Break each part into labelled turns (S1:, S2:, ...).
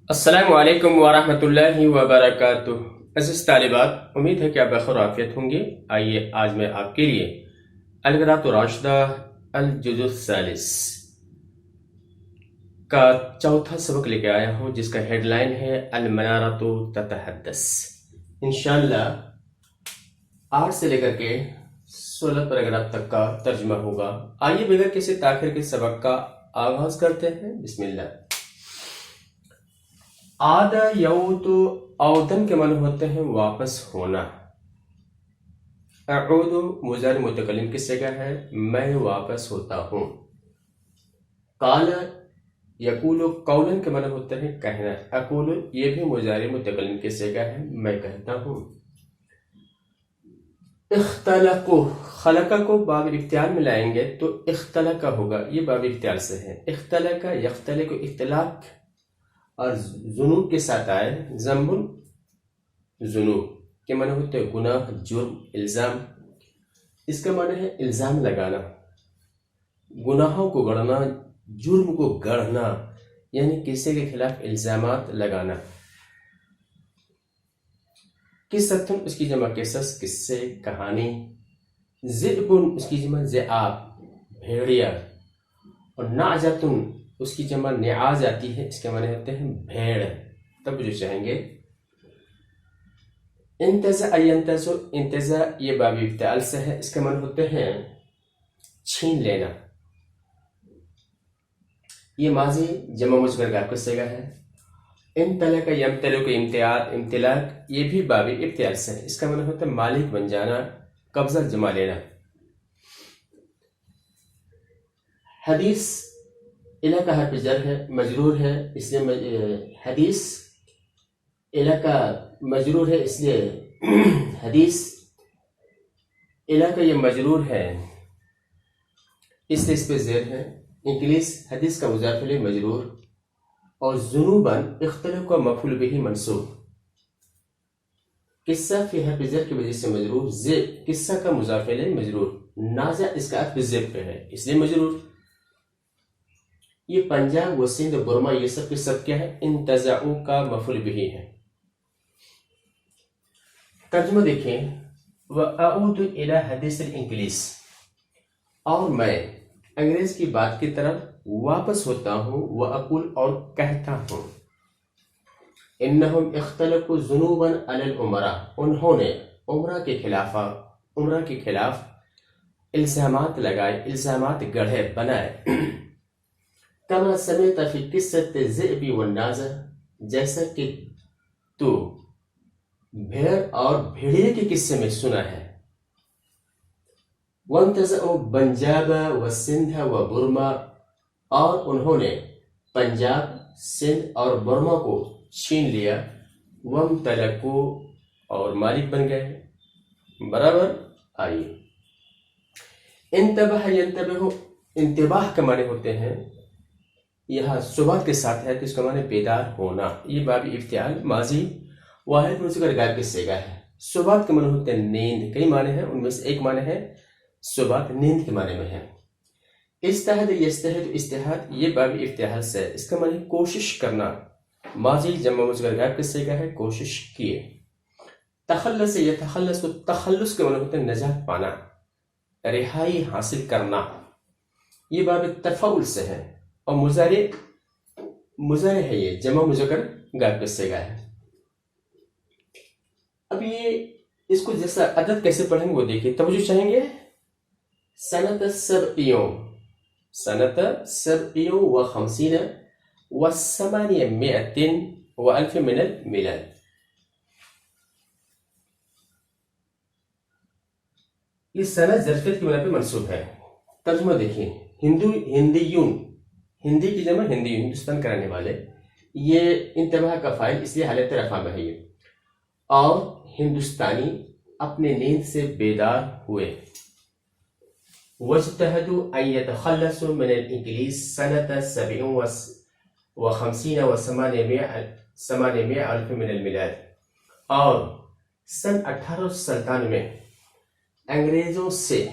S1: السلام علیکم ورحمۃ اللہ وبرکاتہ۔ عزیز طالبات، امید ہے کہ آپ بخیر عافیت ہوں گے۔ آئیے آج میں آپ کے لیے القراءۃ الراشدہ الجزء الثالث کا چوتھا سبق لے کے آیا ہوں، جس کا ہیڈ لائن ہے المنارۃ تتحدث۔ انشاءاللہ 8 سے لے کر کے 16 پیراگراف تک کا ترجمہ ہوگا۔ آئیے بغیر کسی تاخیر کے سبق کا آغاز کرتے ہیں۔ بسم اللہ۔ آدھا یعود عودن کے معنی ہوتے ہیں واپس ہونا۔ اعود مضارع متکلم کی صیغہ ہے، میں واپس ہوتا ہوں۔ قال یقول قولاً کے معنی ہوتے ہیں کہنا۔ اقول یہ بھی مضارع متکلم کی صیغہ ہے، میں کہتا ہوں۔ اختلقوا خلقہ کو باب افتعال میں لائیں گے تو اختلقہ ہوگا، یہ باب افتعال سے ہے۔ اختلقہ یختلق اختلاق اور ذنوب کے ساتھ آئے، ذنب ذنوب کے معنی ہوتے ہیں گناہ، جرم، الزام۔ اس کا معنی ہے الزام لگانا، گناہوں کو گڑھنا، جرم کو گڑھنا، یعنی کسی کے خلاف الزامات لگانا۔ قصۃ اس کی جمع قصص، قصے، کہانی۔ ذئب اس کی جمع ذئاب، بھیڑیا۔ اور نعجۃ اس کی جمع نعاج آتی ہے، اس کے معنی ہوتے ہیں بھیڑ۔ تب جو چاہیں گے انتزع ینتزع، انتزاع یہ باب افتعال سے ہے، اس کے معنی ہوتے ہیں چھین لینا۔ یہ ماضی جمع مذکر کا صیغہ ہے۔ امتلک یمتلک امتلاک یہ بھی باب افتعال سے ہے، اس کا معنی ہوتا ہے مالک بن جانا، قبضہ جما لینا۔ حدیث الہ کا حرف جر ہے، مجرور ہے، اس لیے حدیث الہ کا مجرور ہے، اس لیے حدیث الہ کا یہ مجرور ہے، اس لیے اس پہ زیر ہے۔ انگلیس حدیث کا مضاف الیہ مجرور، اور ذنوباً اختلف کا مفعول بہ منصوب۔ قصہ فی حرف جر کی وجہ سے مجرور، قصہ کا مضاف الیہ مجرور، نازع اس کا عطف زیر پہ ہے، اس لیے مجرور۔ یہ پنجاب و سندھ برما یہ سب کے سب کیا ہے؟ انتزعوا کا مفعول بہ ہے۔ ترجمہ دیکھیں، وَأَعُودُ إِلَى حَدِيثِ الْإِنْگِلِيسِ اور میں انگریز کی بات کی طرف واپس ہوتا ہوں، وَأَقُولُ اور کہتا ہوں، إِنَّهُمْ اخْتَلَقُوا ذُنُوبًا عَلَى الْأُمَرَاءِ انہوں نے عمرہ کے خلاف الزامات لگائے، الزامات گڑھے بنائے۔ کما سمعت فی قصۃ الذئب والنعجہ جیسا کہ تو بھیڑ اور بھیڑیے کے قصے میں سنا ہے۔ وانتزعوا پنجاب و سندھ و برما اور انہوں نے پنجاب، سندھ اور برما کو چھین لیا۔ وامتلکوا اور مالک بن گئے۔ برابر آئیے۔ انتبہ ینتبہ انتباہ کے معنی ہوتے ہیں، یہاں صبح کے ساتھ ہے تو اس کا معنی بیدار ہونا۔ یہ باب افتعال ماضی واحد مذکر غائب کی صیغہ ہے۔ صبح کے معنی ہوتے ہیں نیند، کئی معنی ہیں، ان میں سے ایک معنی ہے صبح نیند کے معنی میں ہے۔ اجتہد یجتہد اجتہاد یہ باب افتعال سے ہے، اس کا معنی کوشش کرنا، ماضی جمع مذکر غائب کی صیغہ ہے، کوشش کیے۔ تخلص یتخلص تخلص کے معنی ہوتے ہیں نجات پانا، رہائی حاصل کرنا، یہ باب تفعول سے ہے۔ اور مضارع ہے، یہ جمع مذکر غائب کا صیغہ ہے۔ اب یہ اس کو جیسا عدد کیسے پڑھیں گے وہ دیکھیے، توجہ چاہیں گے۔ سنت سبعین و خمسین و ثمانمائۃ و الف من الملل۔ یہ سنت ظرفیت کی بنا پہ منصوب ہے۔ ترجمہ دیکھیں، ہندیون ہندی کی جمع ہندی، ہندوستان کرانے والے، یہ انتباہ کا فاعل اس لیے حالت رفع میں ہے یہ، اور ہندوستانی اپنے نیند سے بیدار ہوئے۔ وَاجْتَهَدُوا أَن يَتَخَلَّصُوا مِنَ الْإِنْگِلِيسِ سَنَةَ 57 و 800 ألف من الميلاد اور سن 1897 میں انگریزوں سے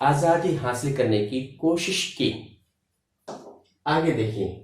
S1: آزادی حاصل کرنے کی کوشش کی۔ آگے دیکھیں،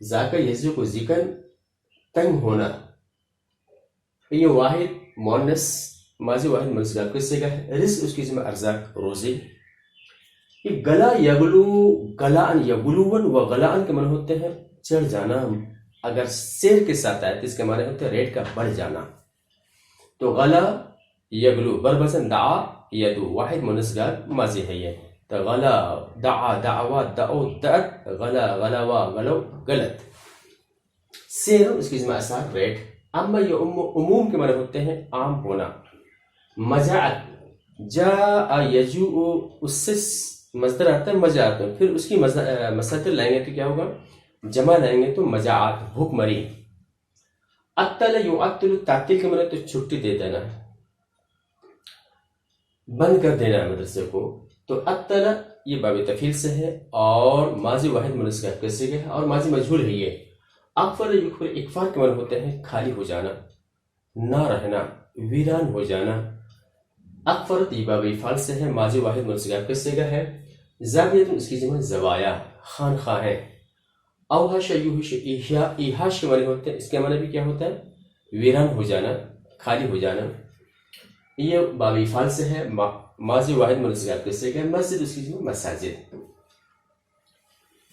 S1: ذاکر یزو کو ذکر تنگ ہونا، یہ واحد مونس ماضی واحد منصب کا سیگا ہے. رزق اس کی جمع ارزاق روزی. یہ گلا یغلو گلان یغلون و غلان کے معنی ہوتے ہیں چڑھ جانا. اگر سیر کے ساتھ آئے تو اس کے معنی ہوتے ہیں ریٹ کا بڑھ جانا. تو غلا یغلو بربسن دعا یدو واحد منصب ماضی ہے یہ. تو غلا دعا دعوا دعو دعت غلا غلاوا غلو غلط. سیر اس کی جمع اثار ریٹ. اما یہ عموم کے معنی ہوتے ہیں عام ہونا. مجاعت جاء یجوء اس سے مصدر آتا ہے مجاعت، پھر اس کی مصدر لائیں گے تو کیا ہوگا؟ جمع لائیں گے تو مجاعت بھوک مری. عطل یعطل تعطیل کے معنی تو چھٹی دے دینا، بند کر دینا مدرسے کو. تو عطل یہ باب تفعیل سے ہے اور ماضی واحد منصب کا صیغہ ہے اور ماضی مجہول ہے. یہ اکفر یکفر اکفار کے معنی ہوتے ہیں خالی ہو جانا، نہ رہنا، ویران ہو جانا. اکفرت یہ باب فعل سے ہے، ماضی واحد منصب کا صیغہ ہے. زاویہ اس کی جمع زوایا خانخواہ ہے. اوحش یوحش ایحاش کے معنی ہوتے ہیں، اس کے معنی بھی کیا ہوتا ہے؟ ویران ہو جانا، خالی ہو جانا. یہ باب فعل سے ہے، ماضی واحد منصب کا صیغہ ہے. مسجد اس کی جمع مساجد.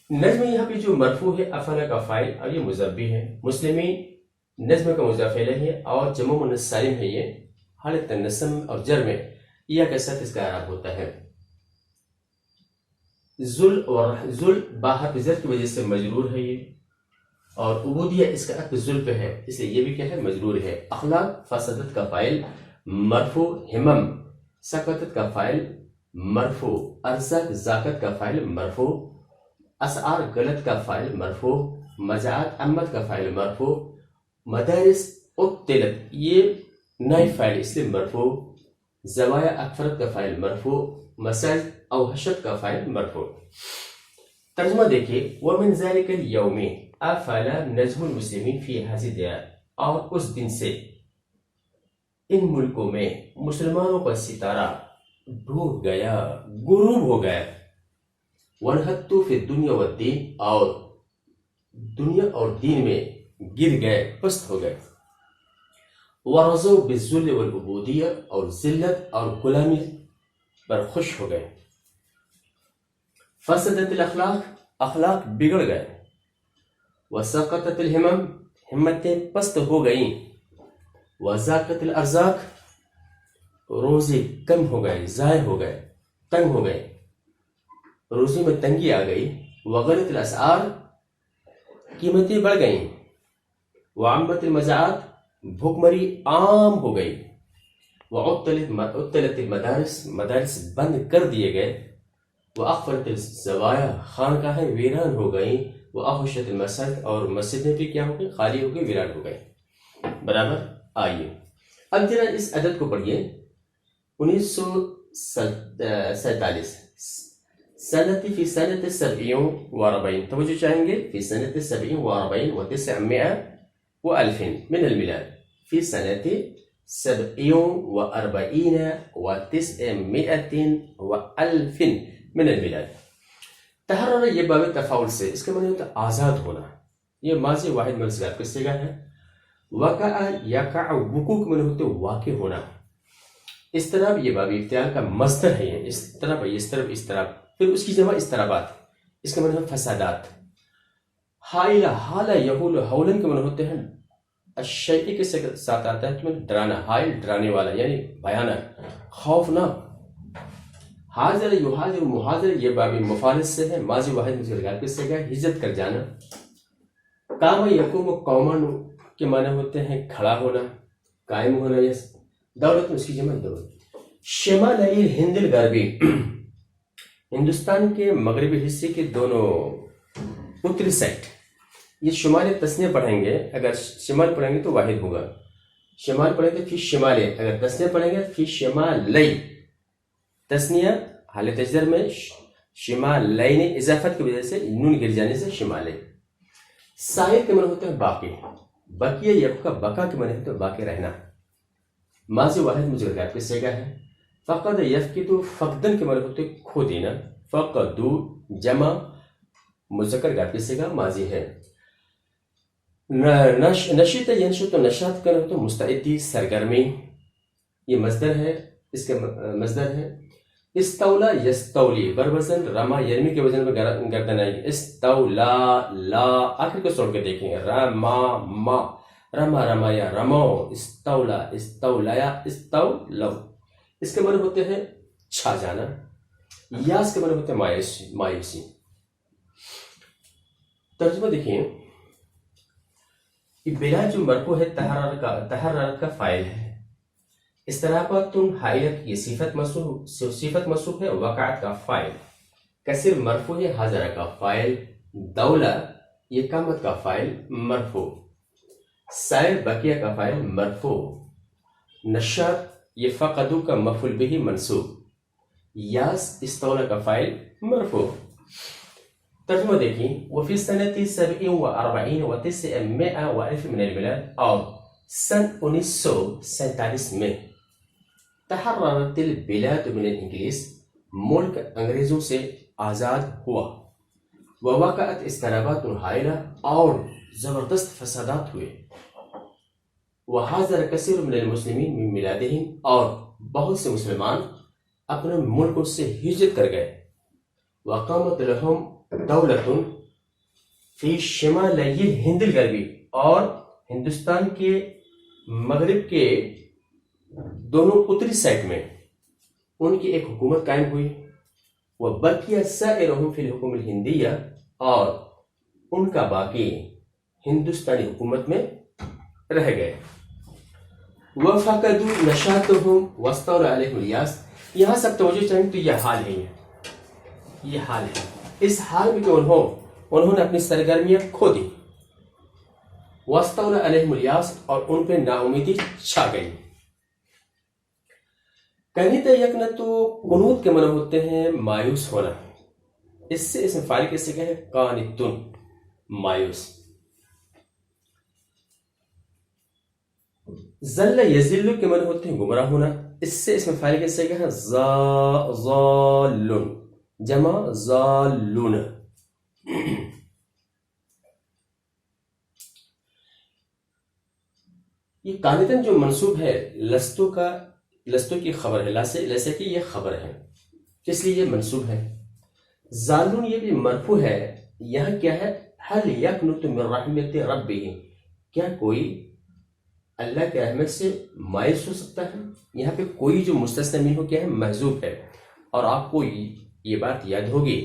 S1: نجم یہاں پہ جو مرفوع ہے افعل کا فاعل اور یہ مضاف ہے. مسلمین نجم کا مضاف الیہ ہے اور جمع مؤنث سالم ہے. یہ حالت نصب اور جر میں یا کے ساتھ اس کا اعراب ہوتا ہے. ذل اور ذل باہر زر کی وجہ سے مجرور ہے یہ، اور عبودیہ اس کا عطف ذل پہ ہے اس لیے یہ بھی کیا ہے؟ مجرور ہے. اخلاق فسدت کا فاعل مرفوع. ہمم سقطت کا فاعل مرفوع. ارزاق ذاکت کا فاعل مرفوع. اسعار غلط کا فاعل مرفوع. مجاعت امت کا فاعل مرفوع. مدارس ابتلت یہ نائب فاعل اس لیے مرفوع. زوایا اکفرت کا فاعل مرفوع. مساجد اوحشت کا فاعل مرفوع. ترجمہ دیکھیے. ومن ذلك اليوم افل نجم المسلمین فی هذه الدیار. اور اس دن سے ان ملکوں میں مسلمانوں کا ستارہ ڈوب گیا، غروب ہو گیا. وانحطوا فی الدنیا والدین اور دنیا اور دین میں گر گئے، پست ہو گئے. ورضوا بالذل والعبودیہ اور ذلت اور غلامی پر خوش ہو گئے. فسدت الاخلاق اخلاق بگڑ گئے. وسقطت الہمم ہمتیں پست ہو گئیں. وزاقت الارزاق روزے کم ہو گئے، ضائع ہو گئے، تنگ ہو گئے، روزی میں تنگی آ گئی. وغلت الاسعار قیمتیں بڑھ گئیں. وعمت المجاعات بھوک مری عام ہو گئی. وعطلت المدارس مدارس بند کر دیے گئے. واخفرت الزوایا خانقاہیں ویران ہو گئیں. واحشت المساجد اور مسجدیں بھی کیا ہو گئی؟ خالی ہو گئی، ویران ہو گئی. برابر. آئیے اب ذرا اس عدد کو پڑھیے. 1947 سنتی فی سنت 47 توجہ چاہیں گے. فی سنت 47 و900 و1000 من الميلاد. فی سنت 47 و900 و1000 من الميلاد. تحرر یہ باب تفاعل سے، اس کا معنی ہوتا ہے آزاد ہونا. یہ ماضی واحد منصب کا صیغہ ہے. وقع یقع وقوع کے معنی ہوتے واقع ہونا. اضطراب یہ باب افتعال کا مصدر ہے. یہ اضطراب اضطراب. پھر اس کی جمع اضطرابات، اس کا معنی ہے فسادات. حائلہ حالہ یحول حولن کے معنی ہوتے ہیں الشیء کے ساتھ آتا ہے کہ ڈرانا. حائل ڈرانے والا یعنی بھیانک، خوفناک. حاضر یحاضر محاضر یہ باب مفارس سے ہے. ماضی واحد مذکر کے صیغہ ہجرت کر جانا. قام یقوم قومن کے معنی ہوتے ہیں کھڑا ہونا، قائم ہونا. یا دولت اس کی جمع دولت. شمال ہند الغربی ہندوستان کے مغربی حصے کے دونوں اتری سائٹ. یہ شمال تسنیہ پڑھیں گے، اگر شمال پڑھیں گے تو واحد ہوگا. شمال پڑھیں گے فی شمال، اگر تسنیہ پڑھیں گے فی شمالی. تسنیہ حالت اجر میں شمال لین اضافت کی وجہ سے نون گر جانے سے شمالے. سائر کے معنی ہوتے ہیں باقی. بقیہ یبقا بقا کے معنی ہوتے ہیں باقی رہنا. ماضی واحد مذکر کے صیغہ ہے. فقد یفقد فقدن کے معنی ہوتے ہیں کھو دینا. فقدو جمع مذکر کے صیغہ ماضی ہے. نشط ینشط نشاط کا تو مستعدی سرگرمی، یہ مصدر ہے، اس کا مصدر ہے. استولا یستولی بر وزن رما یرمی کے وزن میں گردن آئے گی. استولا لا آخر کو سوڑ کے دیکھیں گے. رما ما رما رمایا رمو. استولا استولایا استولو. اس کے معنی ہوتے ہیں چھا جانا. یاس کے معنی ہوتے ہیں مایوسی. ترجمہ دیکھیں. بلا جو مرفوع ہے تحرر کا فاعل ہے. استرابت حائلت یہ صفت موصوف ہے. وقعت کا فاعل. کثیر مرفوع ہے حاضرہ کا فاعل. دولہ یہ قامت کا فاعل مرفوع. سائر بقیہ کا فاعل مرفوع. نشاط یہ فقدو کا مفعول به منصوب. یاس استولا کا فاعل مرفوع. ترجمہ دیکھیں. وفي سنة 47 و900 وألف من البلاد اور سن 1947 میں تحررت البلاد من الانگلیس ملک انگریزوں سے آزاد ہوا. ووقعت اضطرابات حائلہ اور زبردست فسادات ہوئے. وحاضر کثیر من المسلمین من بلادہم اور بہت سے مسلمان اپنے ملکوں سے ہجرت کر گئے. وقامت لهم دولت فی شمالی الہند الغربی اور ہندوستان کے مغرب کے دونوں اتری سائٹ میں ان کی ایک حکومت قائم ہوئی. وبقی سائرهم فی الحکومت الہندیہ اور ان کا باقی ہندوستانی حکومت میں رہ گئے. وفقدوا نشاطهم واستولى عليهم الياس. یہاں سب توجہ چاہیں تو یہ حال ہے. یہ حال ہے. اس حال میں کہ انہوں نے اپنی سرگرمیاں کھو دی. واستولى عليهم الياس اور ان پہ ناامیدی چھا گئی. کنیت یکنت قنوت کے معنی ہوتے ہیں مایوس ہونا. اس سے اسم فاعل کے صیغہ ہے قانتن مایوس. ذل یذل کے معنی ہوتے ہیں گمراہ ہونا. اس سے اسم فاعل کے صیغہ ہے ضال جمع ضالون. یہ قانتن جو منصوب ہے لستو کی خبر ہے. لسے کی یہ خبر ہے اس لیے یہ منصوب ہے. ضالون یہ بھی مرفوع ہے. یہاں کیا ہے؟ حل یقنط من رحمت ربہ. کیا کوئی اللہ کے رحمت سے مایوس ہو سکتا ہے؟ یہاں پہ کوئی جو مستثنی منہ کیا ہے محذوف ہے. اور آپ کو یہ بات یاد ہوگی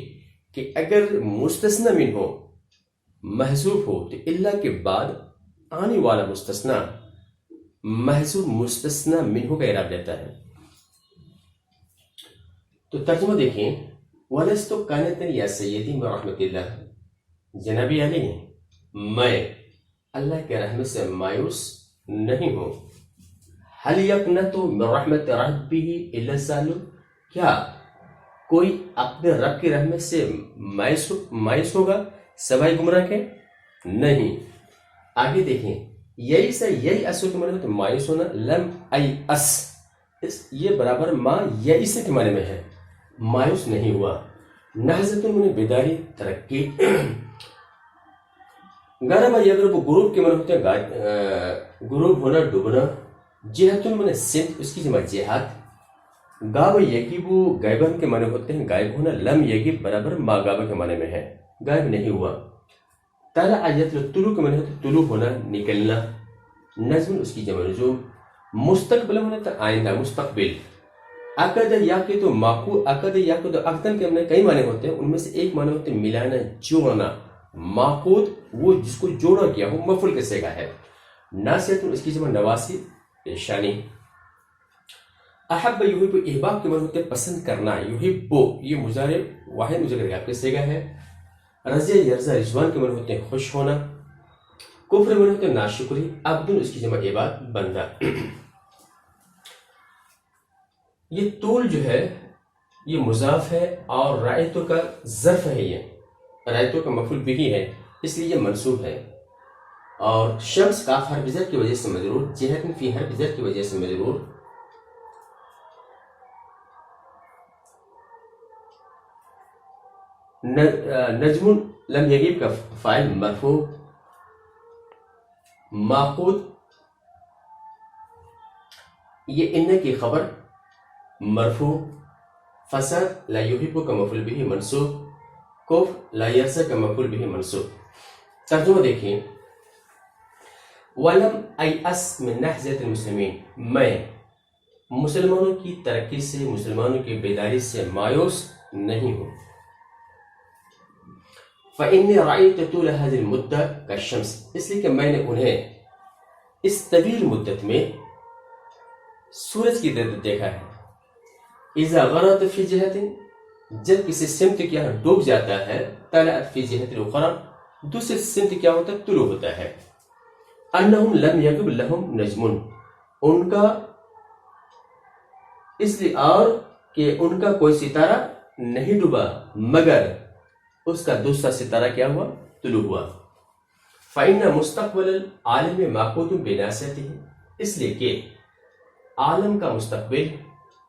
S1: کہ اگر مستثنی منہ محذوف ہو تو اللہ کے بعد آنے والا مستثنی محذوف مستثنی منہ کا اعراب لیتا ہے. تو ترجمہ دیکھیں. وَلَسْتُ قَانِتًا يَا سَيِّدِي مِن رَحْمَتِ اللَّهِ. جنابی علی میں اللہ کے رحمت سے مایوس نہیں ہوں. هَلْ يَقْنَطُ مِن رَحْمَتِ رَبِّهِ إِلَّا الضَّالُّونَ. کیا کوئی اپنے رب کی رحمت سے مایوس ہوگا سوائے گمراہ کے؟ نہیں. آگے دیکھیں. یہی اصل کے معنی میں تو مایوس ہونا. لم ایس یہ برابر ما یئس کے معنی میں ہے مایوس نہیں ہوا. نہضت من بیداری ترقی. غرب یغرب غروب کے معنی ہوتے ہیں غروب ہونا ڈوبنا. جہت من سمت اس کی جمع جہت. غاب یغیب غائبن کے معنی ہوتے ہیں غائب ہونا. لم یغیب برابر ما غاب کے معنی میں ہے غائب نہیں ہوا. طلع یطلع طلوع کے معنی ہوتے ہیں طلوع ہونا نکلنا. نجم اس کی جمع نجوم. مستقبل ہونا تھا آئندہ مستقبل. عقد یعقد معقود عقد یعقد عقدن کے معنی کئی معنی ہوتے ہیں. ان میں سے ایک معنی ہوتے ہیں ملانا جوڑنا. معقود وہ جس کو جوڑا گیا ہو مفعول کے صیغہ ہے. ناصیۃ اس کی جمع نواسی پیشانی. احب یحب احباب کے معنی ہوتے ہیں پسند کرنا. یحب یہ مضارع واحد مضارع آپ کے صیغہ ہے. رضی یرضی رضوان کے معنی ہوتے ہیں خوش ہونا. کفر معنی ہوتے ہیں ناشکری. عبد اس کی جمع عباد بندہ. یہ طول جو ہے یہ مضاف ہے اور رائتو کا ظرف ہے. یہ رائتو کا مفعول بھی ہے اس لیے یہ منصوب ہے. اور شمس کاف حرف جر کی وجہ سے مجرور. جہت فی حرف جر کی وجہ سے مجرور. نجم لم یغیب کا فاعل مرفوع. معقود یہ ان کی خبر مرفوع، فساد لا یحب کا مفعول به منصوب، کوف لا یرسا کا مفعول به منصوب۔ ترجمہ دیکھیں، وَلَمْ أَيْأَسْ مِنْ نَحْزَةِ الْمُسْلِمِينَ، میں مسلمانوں کی ترقی سے، مسلمانوں کی بیداری سے مایوس نہیں ہوں۔ فَإِنِّي رَأَيْتُ طُولَ هَذِهِ الْمُدَّةِ كَالشَّمْسِ، اس لیے کہ میں نے انہیں اس طویل مدت میں سورج کی طرح دیکھا ہے۔ اذا غرت فی جہت، جب کسی سمت کے یہاں ڈوب جاتا ہے، طلعت فی جہت الاخرى، دوسری سمت کیا ہوتا ہے؟ طلوع ہوتا ہے۔ انہم لم یغب لہم نجم، ان کا اس لیے اور کہ ان کا کوئی ستارہ نہیں ڈوبا مگر اس کا دوسرا ستارہ کیا ہوا؟ طلوع ہوا۔ فإن مستقبل العالم معقود بناصیته، اس لیے کہ عالم کا مستقبل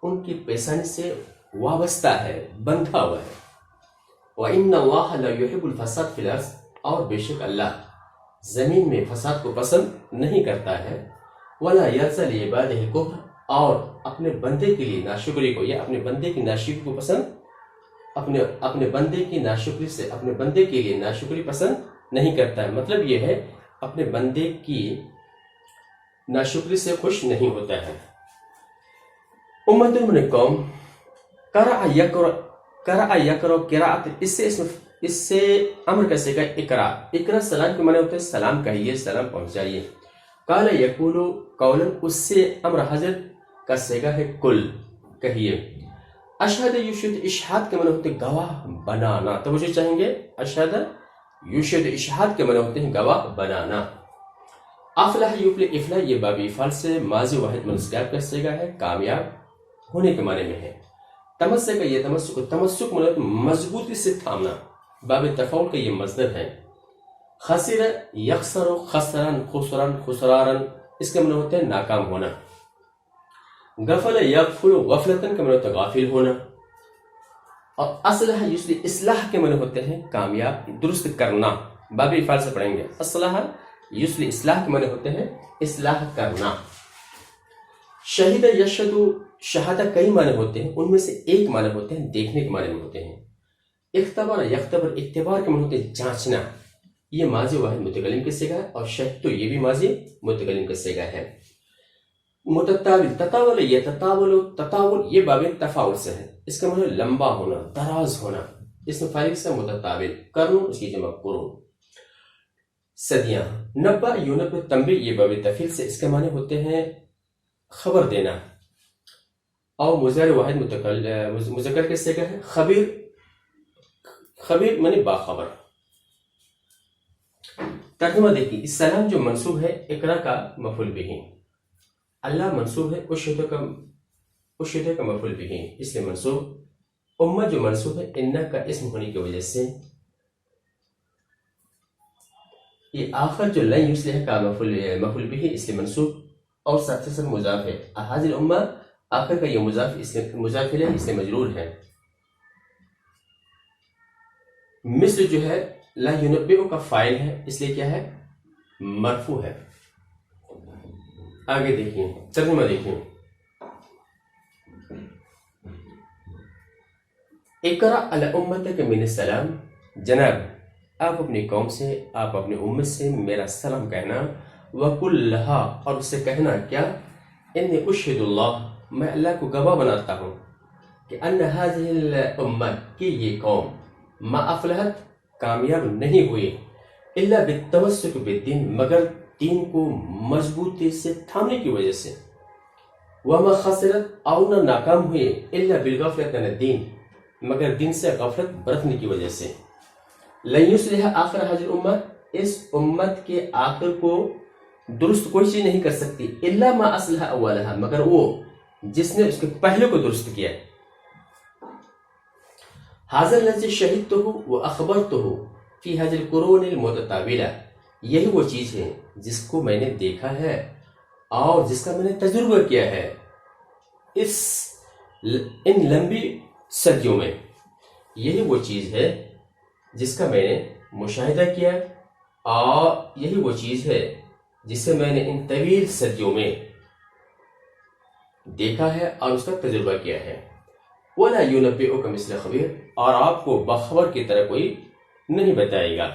S1: ان کی پیشانی سے وابستہ ہے، بندھا ہوا ہے۔ وَإِنَّ اللَّهَ لَا يُحِبُّ الْفَسَادَ فِي الْأَرْضِ، اور بے شک اللہ زمین میں فساد کو پسند نہیں کرتا ہے۔ وَلَا يَرْضَىٰ لِعِبَادِهِ الْكُفْرَ، اور اپنے بندے کے لیے ناشکری کو، یا اپنے بندے کی ناشکری کو پسند، اپنے بندے کی ناشکری سے، اپنے بندے کے لیے ناشکری پسند نہیں کرتا ہے۔ مطلب یہ ہے اپنے بندے کی ناشکری سے خوش نہیں ہوتا ہے۔ امت من قوم قرأ یقرأ قراءت، اس سے امر کا صیغہ اقرا، اقرا سلام کے معنی ہوتے ہیں سلام کہیے، سلام پہنچائیے۔ قال یقول قولا، اس سے امر حضرت کا صیغہ ہے کل، کہیے۔ اشہد یشہد، اشہاد کے معنی ہوتے ہیں گواہ بنانا، توجہ چاہیں گے، اشہد یشہد اشہاد کے معنی ہوتے ہیں گواہ بنانا۔ افلح یفلح، افلح یہ باب افعال سے ماضی واحد منصوب کا صیغہ ہے، کامیاب ہونے کے معنی میں ہے۔ تمسک کا یہ تمسک، تمسک مطلب مضبوطی سے تھامنا، باب تفاعل کا یہ مصدر ہے۔ خسر یخسر، خسران خسران خسرارن، اس کے معنی ہوتے ہیں ناکام ہونا۔ غفل یغفل، غفلتن کا معنی ہوتا ہے غافل ہونا۔ اور اصلح یصلح، اصلاح کے معنی ہوتے ہیں کامیاب، درست کرنا، باب افعال سے پڑھیں گے۔ اصلح یصلح، اصلاح کے معنی ہوتے ہیں اصلاح کرنا۔ شہید یشہد، شہادہ کئی معنی ہوتے ہیں، ان میں سے ایک معنی ہوتے ہیں دیکھنے کے معنی میں ہوتے ہیں۔ اختبار یختبر، اختبار کے معنی ہوتے ہیں جانچنا، یہ ماضی واحد متکلم کا صیغہ ہے، اور شہد تو یہ بھی ماضی متکلم کا صیغہ ہے۔ متطاول، تطاول یتطاول، تطاول یہ باب تفاعل سے ہے، اس کا معنی لمبا ہونا، دراز ہونا، اس میں فارغ سے متطاول، قرن اس کی جمع قرون۔ صدیاں، نبا یونب تنبیہ یہ باب تفعیل سے، اس کے معنی ہوتے ہیں خبر دینا، اور مضارع واحد مذکر کے صیغہ ہے خبیر، خبیر معنی باخبر۔ ترجمہ دیکھیے، السلام جو منصوب ہے اقرا کا مفعول به، اللہ منصوب ہے اشہد کا مفعول به، اس لیے منصوب۔ امت جو منصوب ہے ان کا اسم ہونے کی وجہ سے، یہ آخر جو لن یصلح کا مفعول به اس لیے منصوب، اور ساتھ ساتھ مضاف ہے۔ حاضر الامہ آخر کا یہ مضاف ہے، اس لیے مجرور ہے۔ مثل جو ہے لا ینبئ کا فاعل ہے، اس لیے کیا ہے؟ مرفوع ہے۔ آگے دیکھیں، ترجمہ دیکھیں۔ اقرأ علی امتک من السلام، جناب آپ اپنی قوم سے، آپ اپنی امت سے میرا سلام کہنا۔ وَقُلْ لَهَا، اور اس سے کہنا کیا؟ انی اشہد اللہ، میں اللہ کو گواہ بناتا ہوں کہ ان هذه الامہ، کہ یہ قوم ما افلحت، کامیاب نہیں ہوئی، الا بالتمسک بالدین، مگر دین کو مضبوطی سے تھامنے کی وجہ سے۔ وما خسرت، اور نہ ناکام ہوئے، الا بالغفلۃ عن الدین، مگر دین سے غفلت برتنے کی وجہ سے۔ لن یصلح آخر هذه الامہ، اس امت کے آخر کو درست کوئی چیز نہیں کر سکتی، الا ما اصلح اولها، مگر وہ جس نے اس کے پہلے کو درست کیا۔ هذا الذي شهدته واخبرته في هذه القرون المتتابعة، یہی وہ چیز ہے جس کو میں نے دیکھا ہے اور جس کا میں نے تجربہ کیا ہے ان لمبی صدیوں میں، یہی وہ چیز ہے جس کا میں نے مشاہدہ کیا، اور یہی وہ چیز ہے جسے میں نے ان طویل صدیوں میں دیکھا ہے اور اس کا تجربہ کیا ہے. وَلَا يُنَبِّئُكَ مِثْلُ خَبِيرٍ، اور آپ کو بخبر کی طرح کوئی نہیں بتائے گا.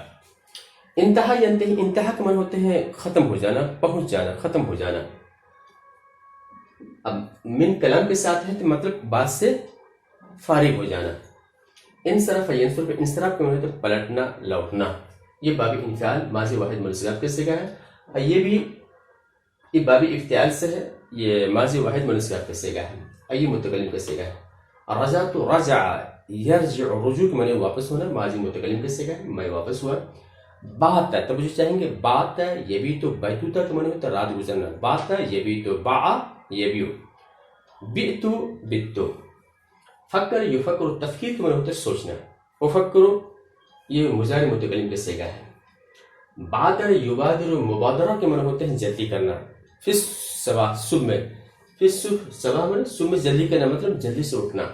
S1: انتہا ینتہی، انتہا کے معنی ہوتے ہیں ختم ہو جانا، پہنچ جانا، ختم ہو جانا. اب من کلام کے ساتھ ہے تو مطلب بات سے فارغ ہو جانا. انصرف ینصرف، انصراف کے معنی ہوتے ہیں پلٹنا، لوٹنا. یہ باب انفعال ماضی واحد منصرف کے سگا ہے. یہ باب افتعال سے ہے، یہ ماضی واحد منصرف کے سگا ہے. یہ متکلم کے سگا ہے. رجعت، رجع یرجع، رجوع کے معنی واپس ہونا، ماضی متکلم کے سگا ہے، میں واپس ہوا. بات ہے، توجہ چاہیں گے، بات ہے یہ بھی تو بیتوتا کے معنی ہوتا ہے رات گزرنا. بات ہے یہ بھی تو باع، یہ بھی بیتو، بیتو. فکر یفکر، تفکیر کے معنی ہوتا ہے سوچنا. افکر یہ مضارع متکلم کے سگا ہے. بادر یبادر، مبادرہ کے معنی ہوتے ہیں جلدی کرنا. فی الصباح، صبح میں، فی الصبح، صبح میں صبح میں جلدی کرنا مطلب جلدی سے اٹھنا.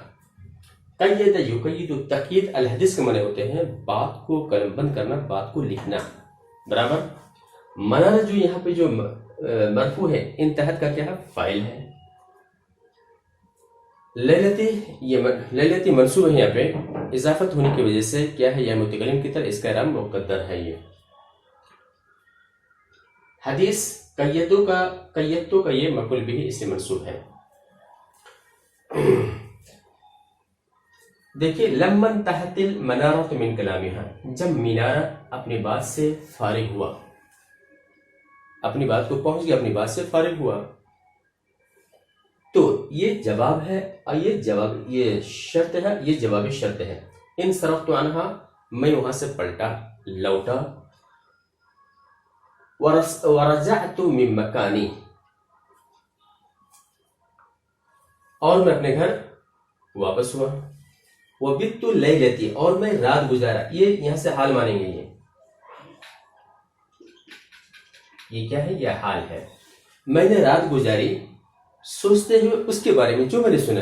S1: قید یقید، تقید الحدیث کے معنی ہوتے ہیں بات کو قلم بند کرنا، بات کو لکھنا. برابر. منار جو یہاں پہ جو مرفوع ہے ان تحت کا کیا ہے؟ فاعل ہے. لیلتی، یہ لیلتی منصوب ہے یہاں پہ اضافت ہونے کی وجہ سے کیا ہے؟ یا متکلم کی طرح اس کا اعراب مقدر ہے. یہ حدیث قیدتو کا یہ مفعول بھی اس سے منصوب ہے. دیکھیے لمن تحت المنارۃ من کلامہا، جب مینارہ اپنی بات سے فارغ ہوا، اپنی بات کو پہنچ گیا، اپنی بات سے فارغ ہوا. تو یہ جواب ہے، اور یہ شرط ہے، یہ جواب شرط ہے. انصرفت عنہا، میں وہاں سے پلٹا، لوٹا. ورجعت من مکانی، اور میں اپنے گھر واپس ہوا. وبت لیلتی، اور میں رات گزارا. یہ یہاں سے حال مانیں گے. یہ کیا ہے؟ یہ حال ہے. میں نے رات گزاری سوچتے ہوئے اس کے بارے میں جو میں نے سنا،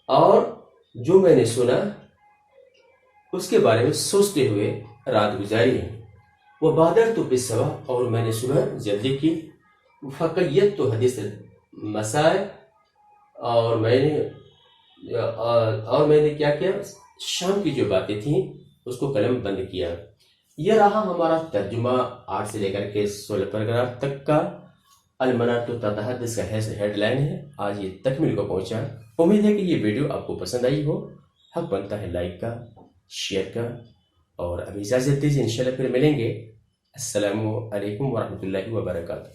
S1: اور جو میں نے سنا اس کے بارے میں سوچتے ہوئے رات گزاری ہے. وہ بادر تو بالصباح، اور میں نے صبح جلدی کی. فقیت تو حدیث مسائل، اور میں نے کیا کیا؟ شام کی جو باتیں تھیں اس کو قلم بند کیا. یہ رہا ہمارا ترجمہ 8 سے لے کر کے 16 پیراگراف تک کا. المنارۃ تتحدث کا ہیڈ لائن ہے. آج یہ تکمیل کو پہنچا. امید ہے کہ یہ ویڈیو آپ کو پسند آئی ہو. حق بنتا ہے لائک کا، شیئر کا. اور اب اجازت دیجیے، انشاءاللہ پھر ملیں گے. السلام علیکم ورحمۃ اللہ وبرکاتہ.